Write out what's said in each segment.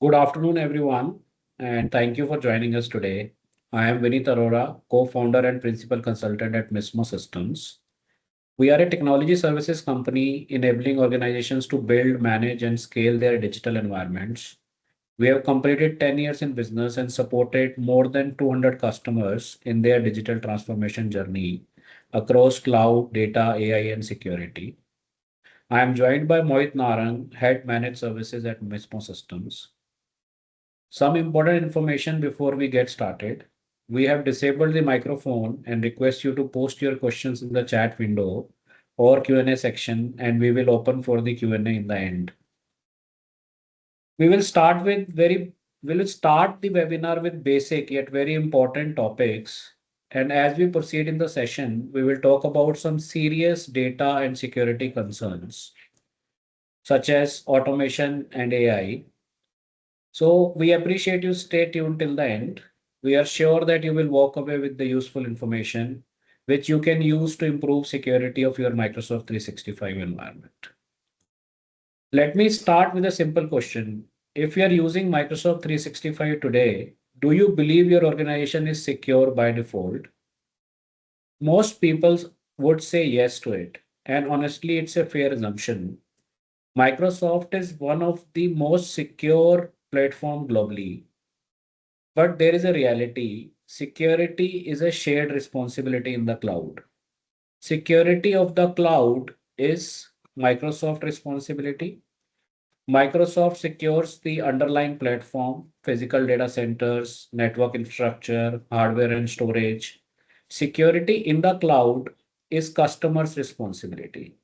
Good afternoon, everyone, and thank you for joining us today. I am Vineet Arora, co-founder and principal consultant at Mismo Systems. We are a technology services company enabling organizations to build, manage, and scale their digital environments. We have completed 10 years in business and supported more than 200 customers in their digital transformation journey across cloud, data, AI, and security. I am joined by Mohit Narang, Head Managed Services at Mismo Systems. Some important information before we get started. We have disabled the microphone and request you to post your questions in the chat window or Q&A section, and we will open for the Q&A in the end. We will start with very we will start the webinar with basic yet very important topics. And as we proceed in the session, we will talk about some serious data and security concerns, such as automation and AI. So we appreciate you stay tuned till the end. We are sure that you will walk away with the useful information which you can use to improve security of your Microsoft 365 environment. Let me start with a simple question. If you are using Microsoft 365 today, do you believe your organization is secure by default? Most people would say yes to it. And honestly, it's a fair assumption. Microsoft is one of the most secure platform globally. But there is a reality. Security is a shared responsibility in the cloud. Security of the cloud is Microsoft responsibility. Microsoft secures the underlying platform, physical data centers, network infrastructure, hardware and storage. Security in the cloud is customers' responsibility.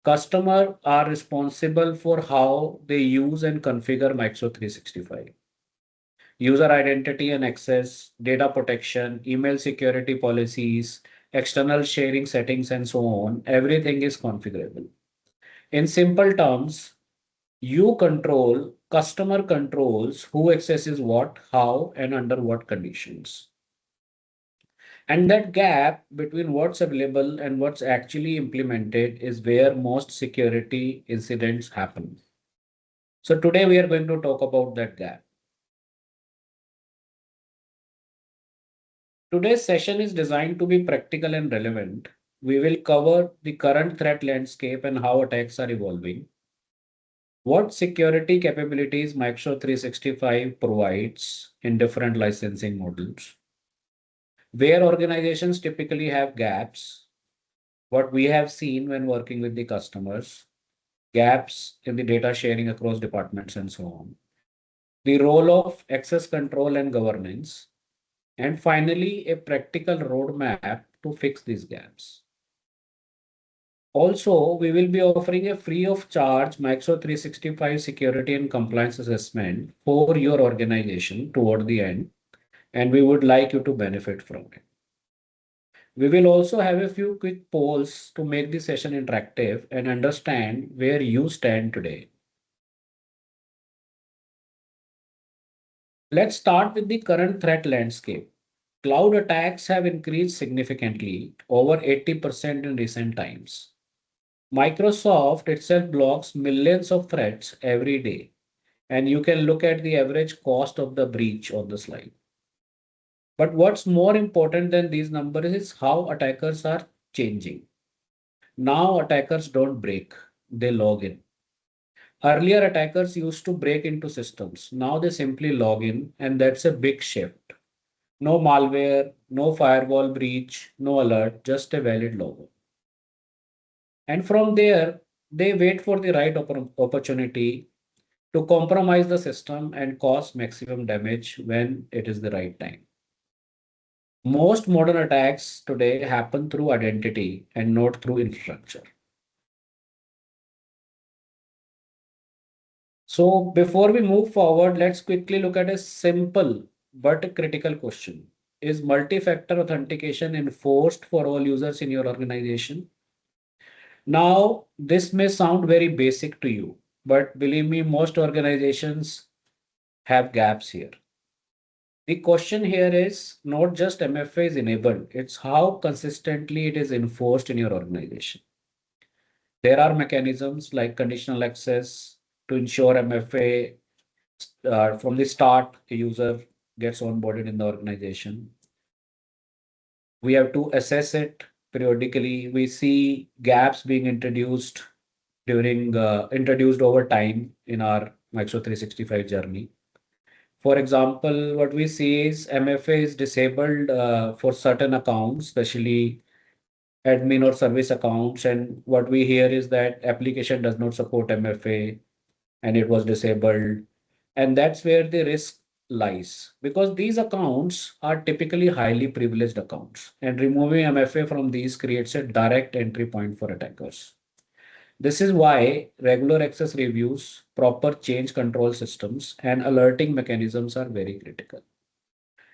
Customers are responsible for how they use and configure Microsoft 365. User identity and access, data protection, email security policies, external sharing settings, and so on. Everything is configurable. In simple terms, customer controls who accesses what, how, and under what conditions. And that gap between what's available and what's actually implemented is where most security incidents happen. So today we are going to talk about that gap. Today's session is designed to be practical and relevant. We will cover the current threat landscape and how attacks are evolving, what security capabilities Microsoft 365 provides in different licensing models, where organizations typically have gaps, what we have seen when working with the customers, gaps in the data sharing across departments, and so on, the role of access control and governance, and finally, a practical roadmap to fix these gaps. Also, we will be offering a free of charge Microsoft 365 security and compliance assessment for your organization toward the end, and we would like you to benefit from it. We will also have a few quick polls to make the session interactive and understand where you stand today. Let's start with the current threat landscape. Cloud attacks have increased significantly, over 80% in recent times. Microsoft itself blocks millions of threats every day, and you can look at the average cost of the breach on the slide. But what's more important than these numbers is how attackers are changing. Now attackers don't break, they log in. Earlier attackers used to break into systems. Now they simply log in, and that's a big shift. No malware, no firewall breach, no alert, just a valid logo. And from there, they wait for the right opportunity to compromise the system and cause maximum damage when it is the right time. Most modern attacks today happen through identity and not through infrastructure. So before we move forward, let's quickly look at a simple but critical question. Is multi-factor authentication enforced for all users in your organization? Now, this may sound very basic to you, but believe me, most organizations have gaps here. The question here is not just MFA is enabled, it's how consistently it is enforced in your organization. There are mechanisms like conditional access to ensure MFA From the start, a user gets onboarded in the organization. We have to assess it periodically. We see gaps being introduced over time in our Microsoft 365 journey. For example, what we see is MFA is disabled for certain accounts, especially admin or service accounts. And what we hear is that application does not support MFA and it was disabled. And that's where the risk lies because these accounts are typically highly privileged accounts, and removing MFA from these creates a direct entry point for attackers. This is why regular access reviews, proper change control systems, and alerting mechanisms are very critical.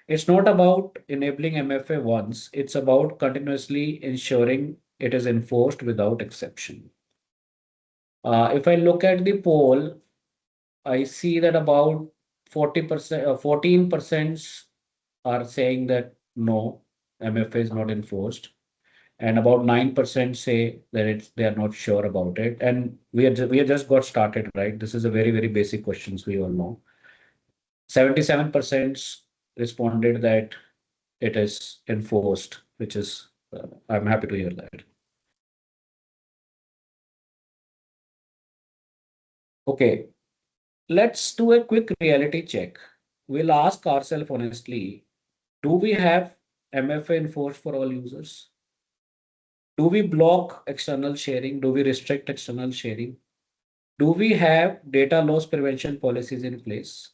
It's not about enabling MFA once, it's about continuously ensuring it is enforced without exception. If I look at the poll, I see that about 40%, 14% are saying that no, MFA is not enforced, and about 9% say that they are not sure about it. And we have just got started, right? This is a very, very basic questions we all know. 77% responded that it is enforced, which is I'm happy to hear that. Okay, let's do a quick reality check. We'll ask ourselves honestly, do we have MFA enforced for all users? Do we block external sharing? Do we restrict external sharing? Do we have data loss prevention policies in place?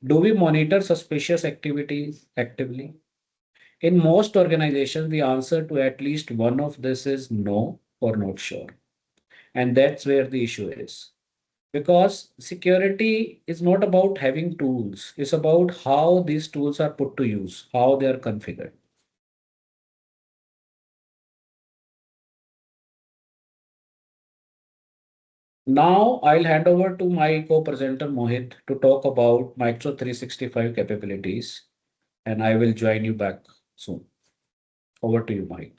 Do we monitor suspicious activities actively? In most organizations, the answer to at least one of this is no or not sure. And that's where the issue is. Because security is not about having tools, it's about how these tools are put to use, how they are configured. Now I'll hand over to my co-presenter Mohit to talk about Microsoft 365 capabilities, and I will join you back soon. Over to you, Mohit.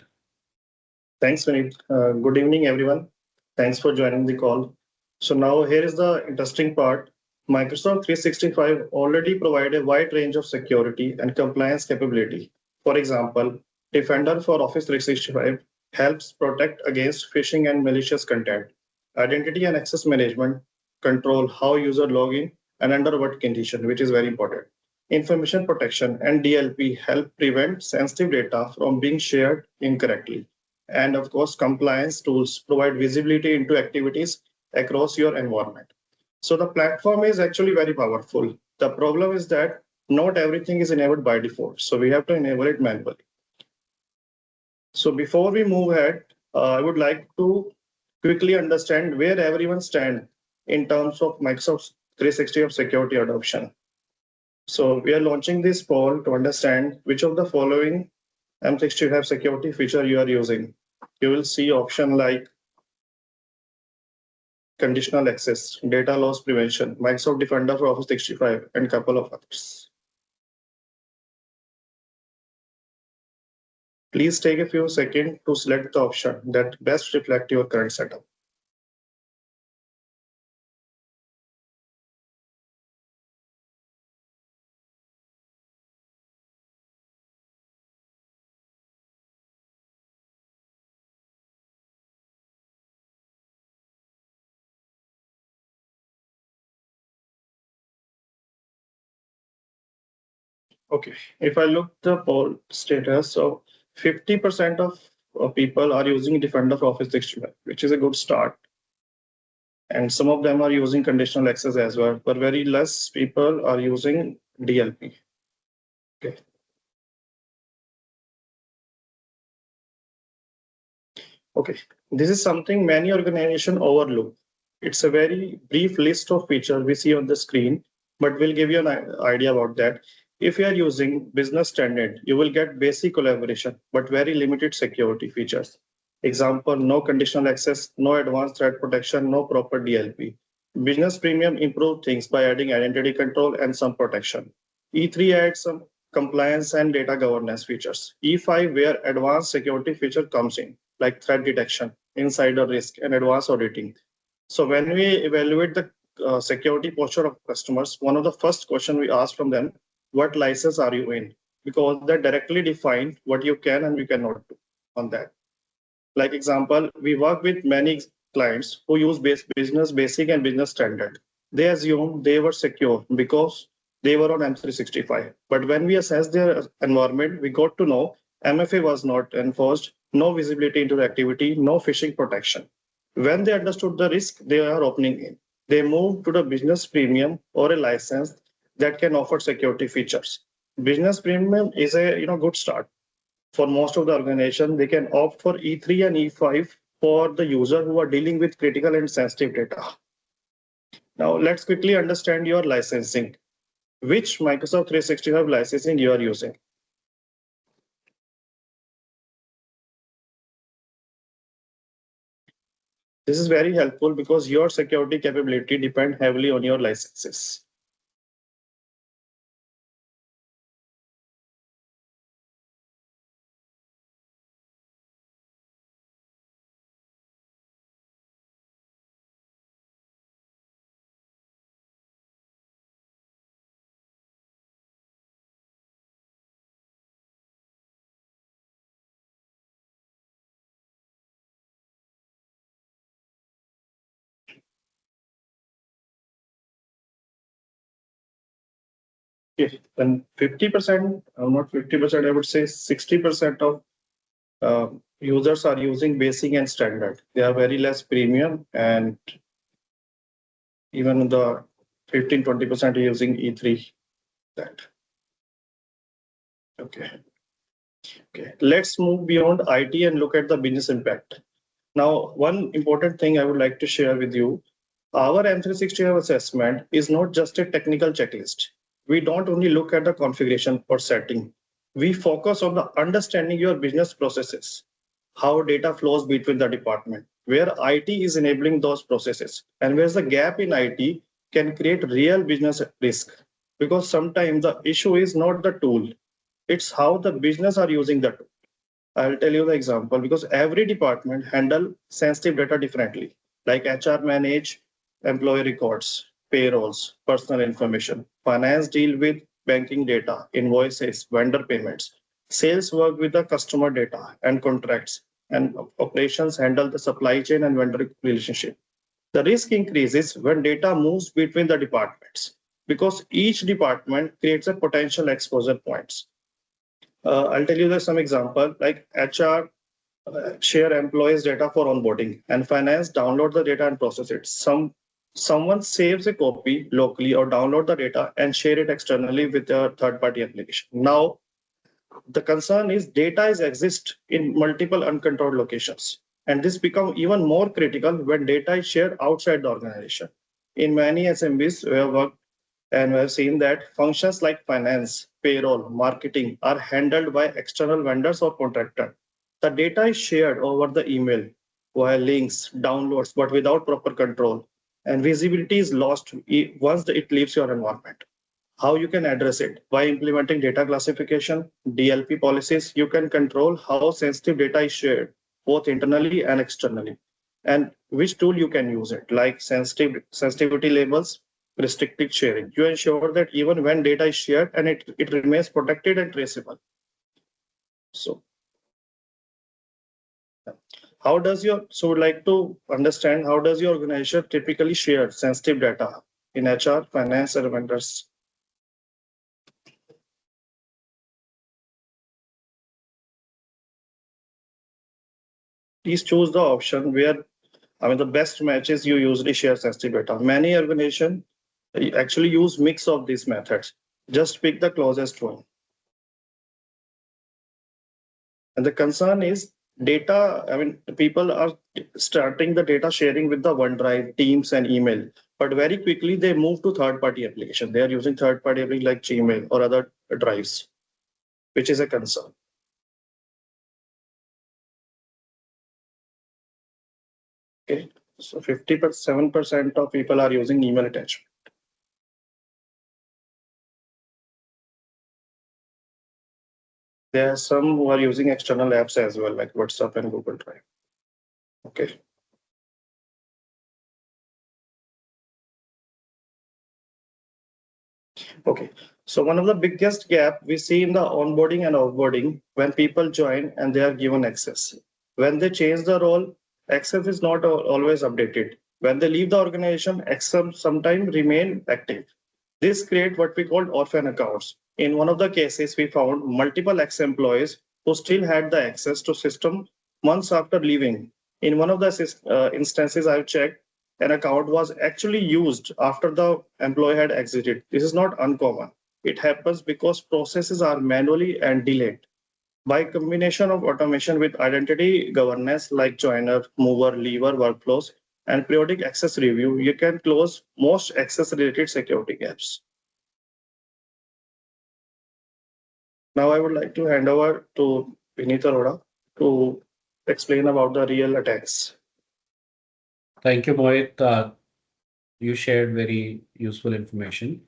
Thanks, Vineet. Good evening, everyone. Thanks for joining the call. So now here is the interesting part. Microsoft 365 already provide a wide range of security and compliance capability. For example, Defender for Office 365 helps protect against phishing and malicious content. Identity and access management control how user log in and under what condition, which is very important. Information protection and DLP help prevent sensitive data from being shared incorrectly. And of course, compliance tools provide visibility into activities across your environment. So the platform is actually very powerful. The problem is that not everything is enabled by default. So we have to enable it manually. So before we move ahead, I would like to quickly understand where everyone stands in terms of Microsoft 360 of security adoption. So we are launching this poll to understand which of the following M365 security feature you are using. You will see option like conditional access, data loss prevention, Microsoft Defender for Office 365, and couple of others. Please take a few seconds to select the option that best reflect your current setup. Okay, if I look the poll status, so 50% of people are using Defender for Office 365, which is a good start. And some of them are using conditional access as well, but very less people are using DLP. Okay. Okay, this is something many organizations overlook. It's a very brief list of features we see on the screen, but we'll give you an idea about that. If you are using business standard, you will get basic collaboration, but very limited security features. Example, no conditional access, no advanced threat protection, no proper DLP. Business Premium improved things by adding identity control and some protection. E3 adds some compliance and data governance features. E5 where advanced security feature comes in, like threat detection, insider risk, and advanced auditing. So when we evaluate the security posture of customers, one of the first question we ask from them, what license are you in? Because that directly define what you can and you cannot do on that. Like example, we work with many clients who use business basic and business standard. They assume they were secure because they were on M365. But when we assess their environment, we got to know MFA was not enforced, no visibility into the activity, no phishing protection. When they understood the risk they are opening in, they moved to the business premium or a license that can offer security features. Business premium is a good start for most of the organization. They can opt for E3 and E5 for the user who are dealing with critical and sensitive data. Now let's quickly understand your licensing. Which Microsoft 365 licensing you are using? This is very helpful because your security capability depend heavily on your licenses. Okay, then 50%, not 50%, I would say 60% of users are using basic and standard. They are very less premium, and even the 15-20% are using E3. That. Okay. Okay. Let's move beyond IT and look at the business impact. Now, one important thing I would like to share with you, our M365 assessment is not just a technical checklist. We don't only look at the configuration or setting. We focus on the understanding your business processes, how data flows between the department, where IT is enabling those processes, and where's the gap in IT can create real business risk. Because sometimes the issue is not the tool, it's how the business are using the tool. I'll tell you the example because every department handle sensitive data differently. Like HR manage employee records, payrolls, personal information. Finance deal with banking data, invoices, vendor payments. Sales work with the customer data and contracts. And operations handle the supply chain and vendor relationship. The risk increases when data moves between the departments because each department creates a potential exposure points. I'll tell you some example like HR share employees data for onboarding and finance download the data and process it. Someone saves a copy locally or download the data and share it externally with a third-party application. Now, the concern is data is exist in multiple uncontrolled locations. And this become even more critical when data is shared outside the organization. In many SMBs, we have worked and we have seen that functions like finance, payroll, marketing are handled by external vendors or contractor. The data is shared over the email via links, downloads, but without proper control. And visibility is lost once it leaves your environment. How you can address it? By implementing data classification, DLP policies, you can control how sensitive data is shared, both internally and externally. And which tool you can use it, like sensitivity labels, restricted sharing. You ensure that even when data is shared and it remains protected and traceable. So how does your, so would like to understand how does your organization typically share sensitive data in HR, finance, and vendors? Please choose the option where, the best matches you usually share sensitive data. Many organizations actually use mix of these methods. Just pick the closest one. And the concern is data, people are starting the data sharing with the OneDrive, Teams, and email. But very quickly, they move to third-party application. They are using third-party applications like Gmail or other drives, which is a concern. Okay, so 57% of people are using email attachment. There are some who are using external apps as well, like WhatsApp and Google Drive. Okay. Okay. So one of the biggest gap we see in the onboarding and offboarding when people join and they are given access. When they change the role, access is not always updated. When they leave the organization, access sometimes remain active. This create what we call orphan accounts. In one of the cases, we found multiple ex-employees who still had the access to system months after leaving. In one of the instances I've checked, an account was actually used after the employee had exited. This is not uncommon. It happens because processes are manually and delayed. By combination of automation with identity governance like joiner, mover, leaver workflows, and periodic access review, you can close most access-related security gaps. Now I would like to hand over to Vineet Arora to explain about the real attacks. Thank you, Mohit. You shared very useful information.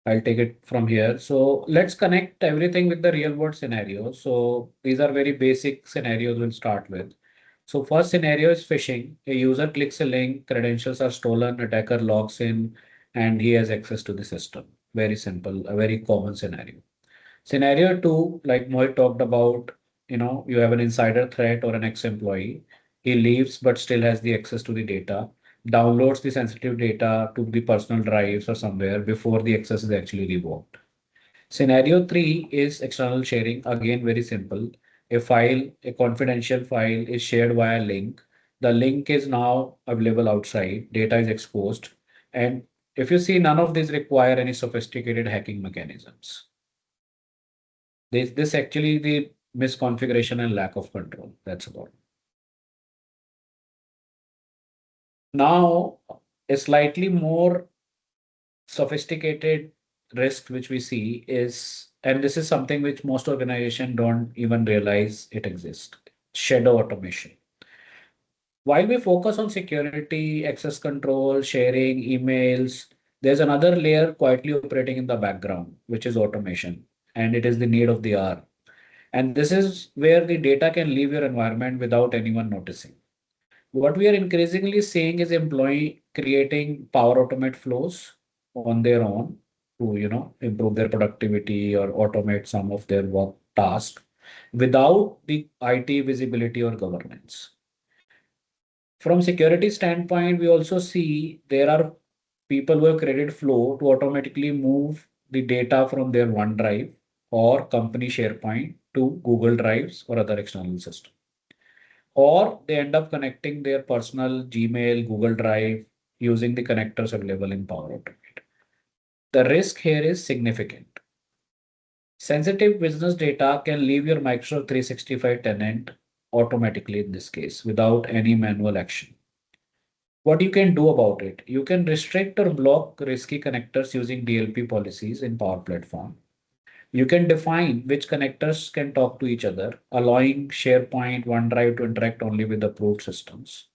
I'll take it from here. So let's connect everything with the real world scenario. So these are very basic scenarios we'll start with. So first scenario is phishing. A user clicks a link, credentials are stolen, attacker logs in, and he has access to the system. Very simple, a very common scenario. Scenario two, like Mohit talked about, you have an insider threat or an ex-employee. He leaves but still has the access to the data, downloads the sensitive data to the personal drives or somewhere before the access is actually revoked. Scenario three is external sharing. Again, very simple. A confidential file is shared via link. The link is now available outside, data is exposed. And if you see, none of these require any sophisticated hacking mechanisms. This actually the misconfiguration and lack of control. That's about. Now, a slightly more sophisticated risk which we see is, and this is something which most organizations don't even realize it exists, shadow automation. While we focus on security, access control, sharing, emails, there's another layer quietly operating in the background, which is automation, and it is the need of the hour. And this is where the data can leave your environment without anyone noticing. What we are increasingly seeing is employee creating power automate flows on their own to, improve their productivity or automate some of their work tasks without the IT visibility or governance. From security standpoint, we also see there are people who have created flow to automatically move the data from their OneDrive or company SharePoint to Google Drives or other external systems. Or they end up connecting their personal Gmail, Google Drive using the connectors available in Power Automate. The risk here is significant. Sensitive business data can leave your Microsoft 365 tenant automatically in this case without any manual action. What you can do about it? You can restrict or block risky connectors using DLP policies in Power Platform. You can define which connectors can talk to each other, allowing SharePoint, OneDrive to interact only with approved systems.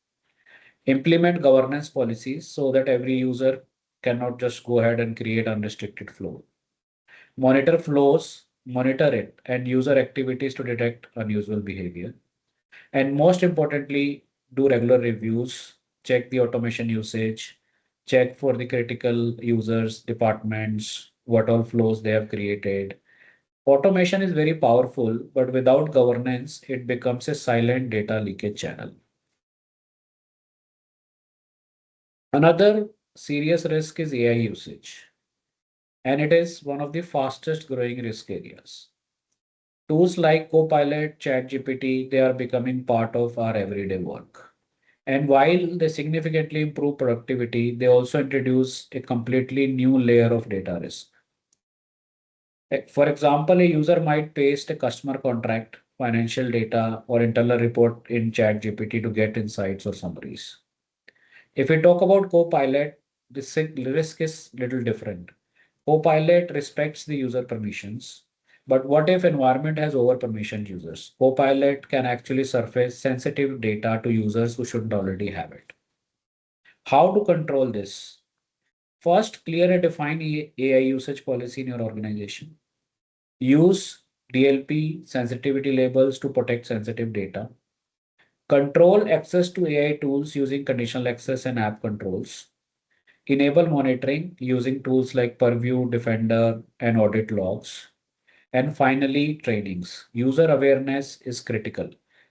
Implement governance policies so that every user cannot just go ahead and create unrestricted flow. Monitor flows, monitor it, and user activities to detect unusual behavior. And most importantly, do regular reviews, check the automation usage, check for the critical users, departments, what all flows they have created. Automation is very powerful, but without governance, it becomes a silent data leakage channel. Another serious risk is AI usage, and it is one of the fastest growing risk areas. Tools like Copilot, ChatGPT, they are becoming part of our everyday work. And while they significantly improve productivity, they also introduce a completely new layer of data risk. For example, a user might paste a customer contract, financial data, or internal report in ChatGPT to get insights or summaries. If we talk about Copilot, the risk is little different. Copilot respects the user permissions, but what if environment has over permissioned users? Copilot can actually surface sensitive data to users who shouldn't already have it. How to control this? First, clear and define AI usage policy in your organization. Use DLP sensitivity labels to protect sensitive data. Control access to AI tools using conditional access and app controls. Enable monitoring using tools like Purview, Defender, and audit logs. And finally, trainings. User awareness is critical.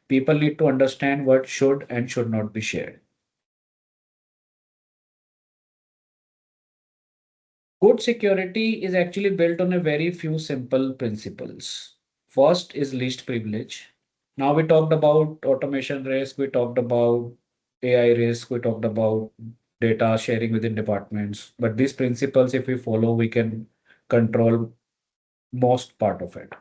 People need to understand what should and should not be shared. Good security is actually built on a very few simple principles. First is least privilege. Now we talked about automation risk, we talked about AI risk, we talked about data sharing within departments. But these principles, if we follow, we can control most part of it.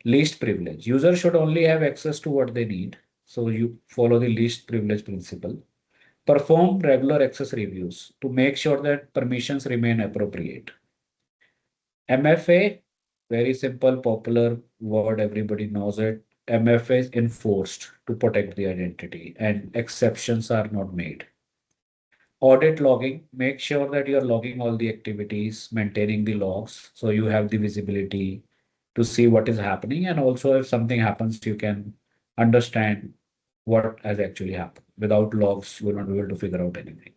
Least privilege. Users should only have access to what they need. So you follow the least privilege principle. Perform regular access reviews to make sure that permissions remain appropriate. MFA, very simple, popular word, everybody knows it. MFA is enforced to protect the identity and exceptions are not made. Audit logging, make sure that you're logging all the activities, maintaining the logs so you have the visibility to see what is happening. And also, if something happens, you can understand what has actually happened. Without logs, you will not be able to figure out anything.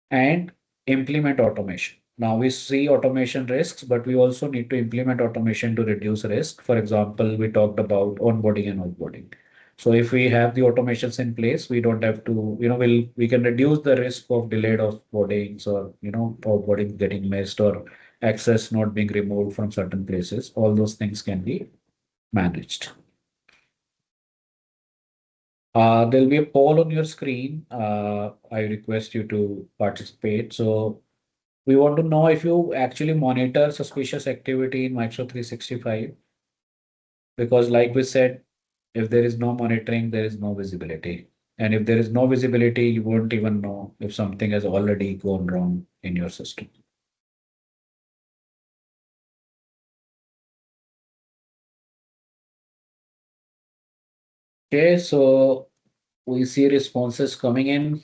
And implement automation. Now we see automation risks, but we also need to implement automation to reduce risk. For example, we talked about onboarding and offboarding. So if we have the automations in place, we don't have to, we can reduce the risk of delayed offboardings or, offboarding getting missed or access not being removed from certain places. All those things can be managed. There'll be a poll on your screen. I request you to participate. So we want to know if you actually monitor suspicious activity in Microsoft 365, because like we said, if there is no monitoring, there is no visibility. And if there is no visibility, you won't even know if something has already gone wrong in your system. Okay, so we see responses coming in.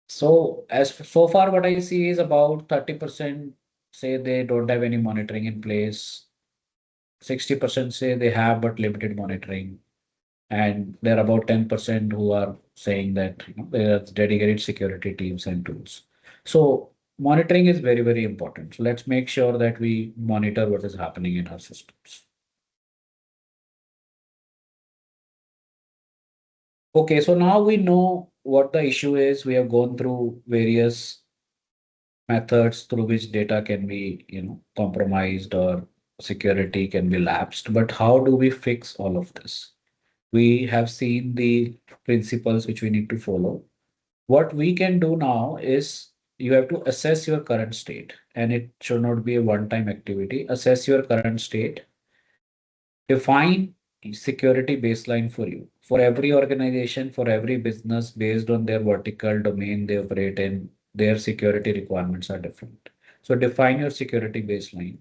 So as so far, what I see is about 30% say they don't have any monitoring in place. 60% say they have but limited monitoring. And there are about 10% who are saying that there are dedicated security teams and tools. So monitoring is very, very important. So let's make sure that we monitor what is happening in our systems. Okay, so now we know what the issue is. We have gone through various methods through which data can be, compromised or security can be lapsed. But how do we fix all of this? We have seen the principles which we need to follow. What we can do now is you have to assess your current state, and it should not be a one-time activity. Assess your current state, define security baseline for you. For every organization, for every business, based on their vertical domain they operate in, their security requirements are different. So define your security baseline.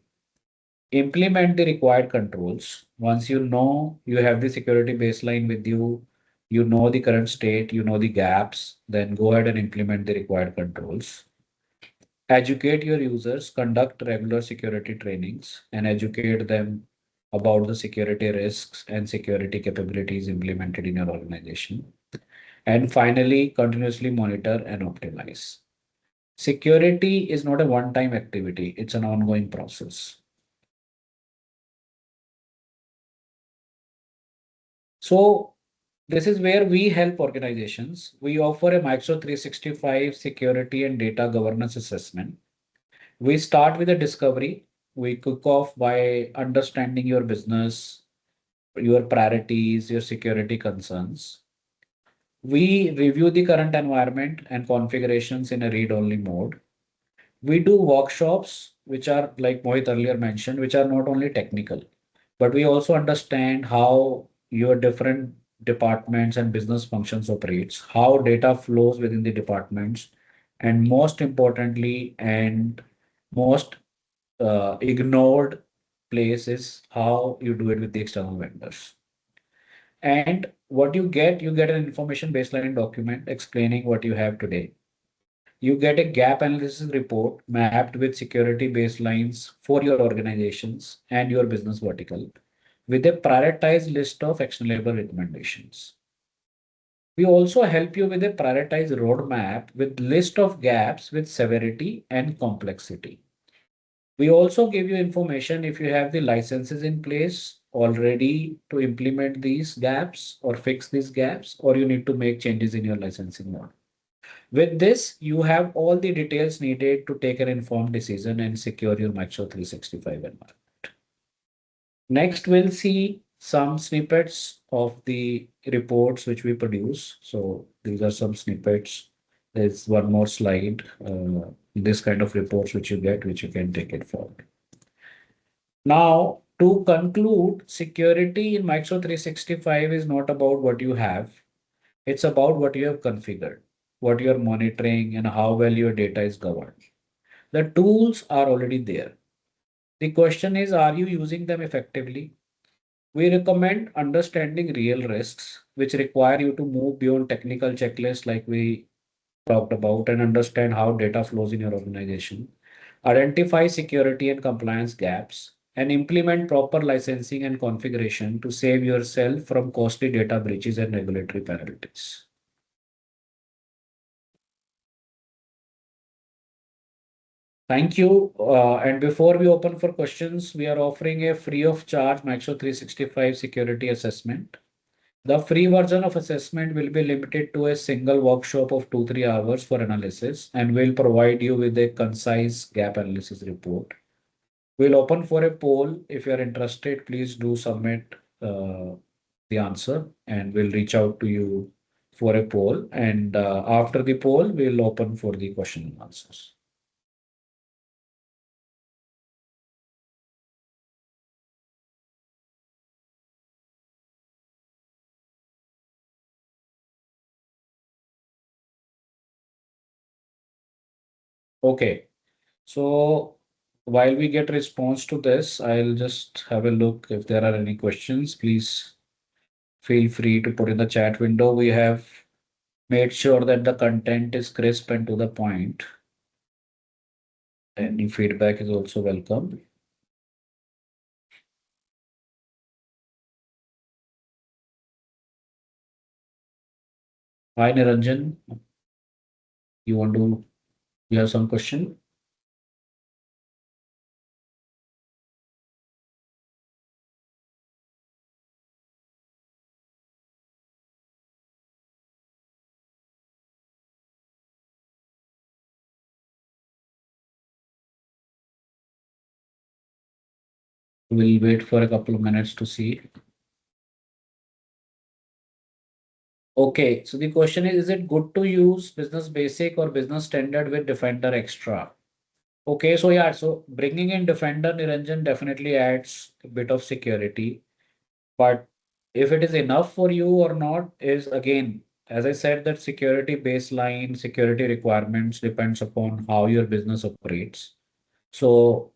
Implement the required controls. Once you know you have the security baseline with you, you know the current state, you know the gaps, then go ahead and implement the required controls. Educate your users, conduct regular security trainings, and educate them about the security risks and security capabilities implemented in your organization. And finally, continuously monitor and optimize. Security is not a one-time activity, it's an ongoing process. So this is where we help organizations. We offer a Microsoft 365 security and data governance assessment. We start with a discovery. We kick off by understanding your business, your priorities, your security concerns. We review the current environment and configurations in a read-only mode. We do workshops, which are like Mohit earlier mentioned, which are not only technical, but we also understand how your different departments and business functions operates, how data flows within the departments, and most importantly, and most ignored place is how you do it with the external vendors. And what you get an information baseline document explaining what you have today. You get a gap analysis report mapped with security baselines for your organizations and your business vertical with a prioritized list of actionable recommendations. We also help you with a prioritized roadmap with list of gaps with severity and complexity. We also give you information if you have the licenses in place already to implement these gaps or fix these gaps, or you need to make changes in your licensing model. With this, you have all the details needed to take an informed decision and secure your Microsoft 365 environment. Next, we'll see some snippets of the reports which we produce. So these are some snippets. There's one more slide, this kind of reports which you get, which you can take it forward. Now, to conclude, security in Microsoft 365 is not about what you have. It's about what you have configured, what you're monitoring, and how well your data is governed. The tools are already there. The question is, are you using them effectively? We recommend understanding real risks, which require you to move beyond technical checklists like we talked about and understand how data flows in your organization, identify security and compliance gaps, and implement proper licensing and configuration to save yourself from costly data breaches and regulatory penalties. Thank you. And before we open for questions, we are offering a free of charge Microsoft 365 security assessment. The free version of assessment will be limited to a single workshop of 2-3 hours for analysis and will provide you with a concise gap analysis report. We'll open for a poll. If you're interested, please do submit the answer and we'll reach out to you for a poll. And after the poll, we'll open for the question and answers. Okay. So while we get response to this, I'll just have a look if there are any questions. Please feel free to put in the chat window. We have made sure that the content is crisp and to the point. Any feedback is also welcome. Hi, Niranjan. You have some question? We'll wait for a couple of minutes to see. Okay, so the question is it good to use Business Basic or Business Standard with Defender Extra? Okay, so yeah, so bringing in Defender, Niranjan, definitely adds a bit of security. But if it is enough for you or not is again, as I said, that security baseline, security requirements depends upon how your business operates. So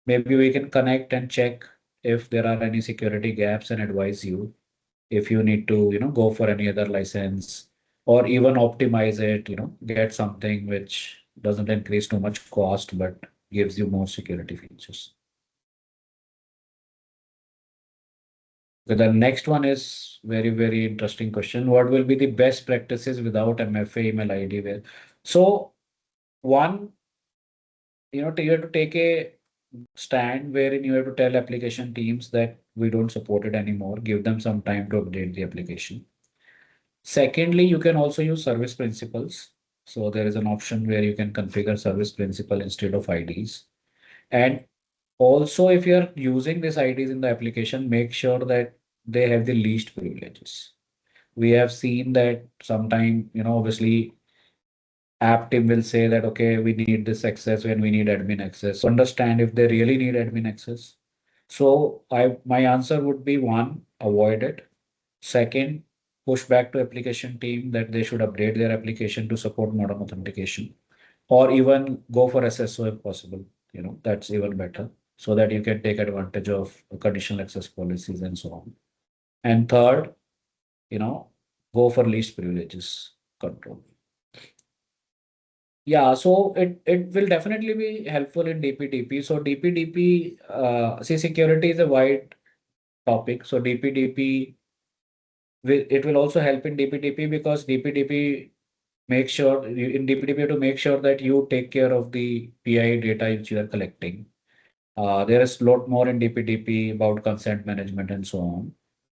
maybe we can connect and check if there are any security gaps and advise you if you need to, go for any other license or even optimize it, get something which doesn't increase too much cost, but gives you more security features. So the next one is very, very interesting question. What will be the best practices without MFA email ID? So one, you have to take a stand wherein you have to tell application teams that we don't support it anymore. Give them some time to update the application. Secondly, you can also use service principals. So there is an option where you can configure service principal instead of IDs. And also, if you're using these IDs in the application, make sure that they have the least privileges. We have seen that sometime, obviously app team will say that, okay, we need this access when we need admin access. So understand if they really need admin access. So my answer would be one, avoid it. Second, push back to application team that they should update their application to support modern authentication or even go for SSO if possible. That's even better so that you can take advantage of conditional access policies and so on. And third, you know, go for least privileges control. Yeah, so it will definitely be helpful in DPDP. So DPDP, see, security is a wide topic. So DPDP It will also help in DPDP because DPDP make sure in DPDP to make sure that you take care of the PI data which you are collecting. There is a lot more in DPDP about consent management and so on.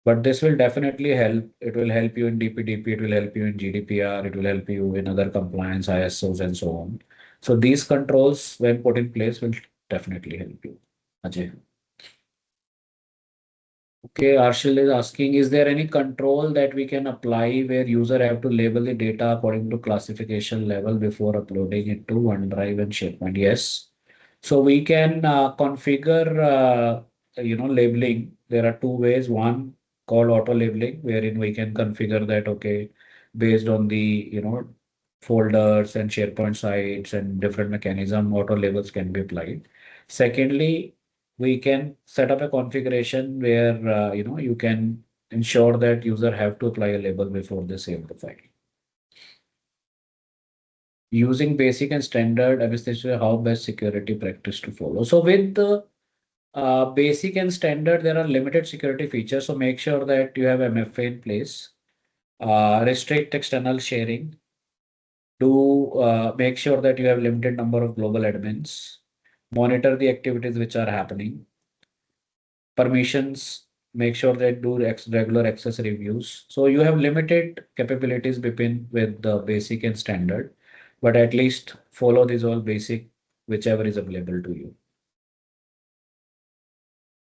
But this will definitely help. It will help you in DPDP, it will help you in GDPR, it will help you in other compliance, ISOs and so on. So these controls, when put in place, will definitely help you. Ajay. Okay, Arshil is asking, is there any control that we can apply where user have to label the data according to classification level before uploading it to OneDrive and SharePoint? Yes. So we can configure, labeling. There are two ways. One called auto labeling, wherein we can configure that, okay, based on the, folders and SharePoint sites and different mechanism, auto labels can be applied. Secondly, we can set up a configuration where you can ensure that user have to apply a label before they save the file. Using basic and standard, I mean, how best security practice to follow. So with the basic and standard, there are limited security features. So make sure that you have MFA in place. Restrict external sharing. Do make sure that you have limited number of global admins. Monitor the activities which are happening. Permissions, make sure that do regular access reviews. So you have limited capabilities between with the basic and standard, but at least follow these all basic, whichever is available to you.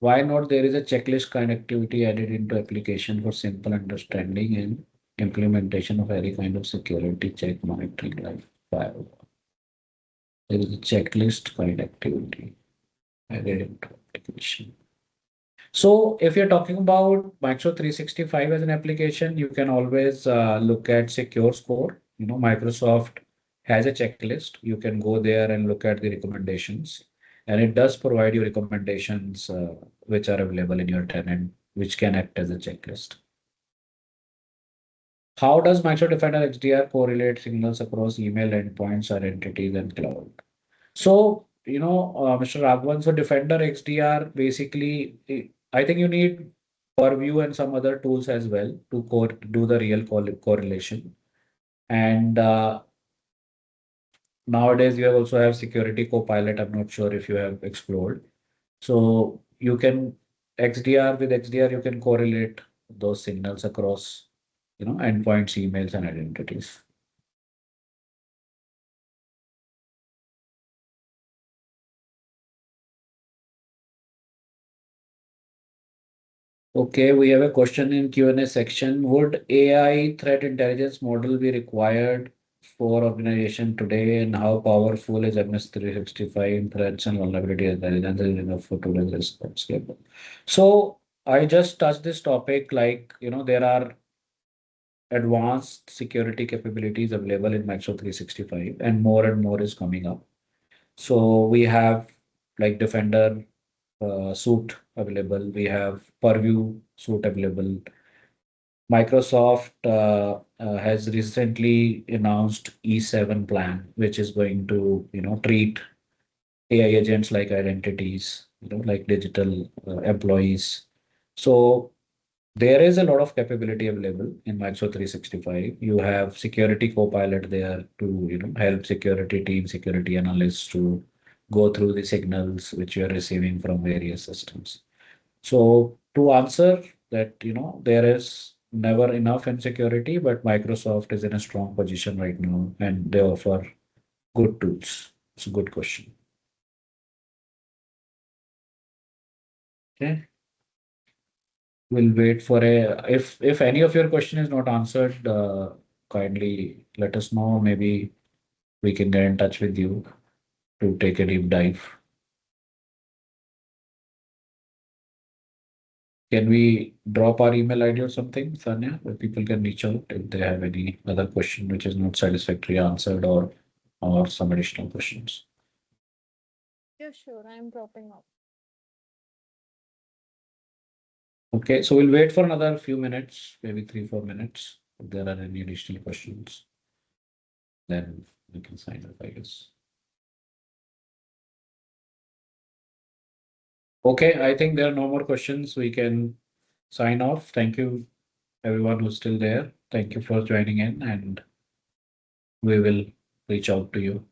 Why not there is a checklist kind activity added into application for simple understanding and implementation of any kind of security check monitoring like firewall. There is a checklist kind activity added into application. So if you're talking about Microsoft 365 as an application, you can always look at Secure Score. Microsoft has a checklist. You can go there and look at the recommendations, and it does provide you recommendations which are available in your tenant, which can act as a checklist. How does Microsoft Defender XDR correlate signals across email endpoints, identities, and cloud? So, Mr. Raghavan, so Defender XDR basically, I think you need Purview and some other tools as well to do the real correlation. And nowadays, you also have Security Copilot. I'm not sure if you have explored. So you can with XDR, you can correlate those signals across, endpoints, emails, and identities. Okay, we have a question in Q&A section. Would AI threat intelligence model be required for organization today, and how powerful is MS365 in threats and vulnerability intelligence is enough for today's response level? So I just touched this topic, like, there are advanced security capabilities available in Microsoft 365 and more is coming up. So we have like Defender suite available. We have Purview suite available. Microsoft has recently announced E7 plan, which is going to, treat AI agents like identities, like digital employees. So there is a lot of capability available in Microsoft 365. You have security copilot there to, help security team, security analysts to go through the signals which you are receiving from various systems. So to answer that, there is never enough in security, but Microsoft is in a strong position right now and they offer good tools. It's a good question. Okay. We'll wait for if any of your question is not answered, kindly let us know. Maybe we can get in touch with you to take a deep dive. Can we drop our email ID or something, Sanya, where people can reach out if they have any other question which is not satisfactorily answered or some additional questions? Yeah, sure. I'm dropping off. Okay, so we'll wait for another few minutes, maybe 3, 4 minutes. If there are any additional questions, then we can sign up, I guess. Okay, I think there are no more questions. We can sign off. Thank you everyone who's still there, thank you for joining in, and we will reach out to you.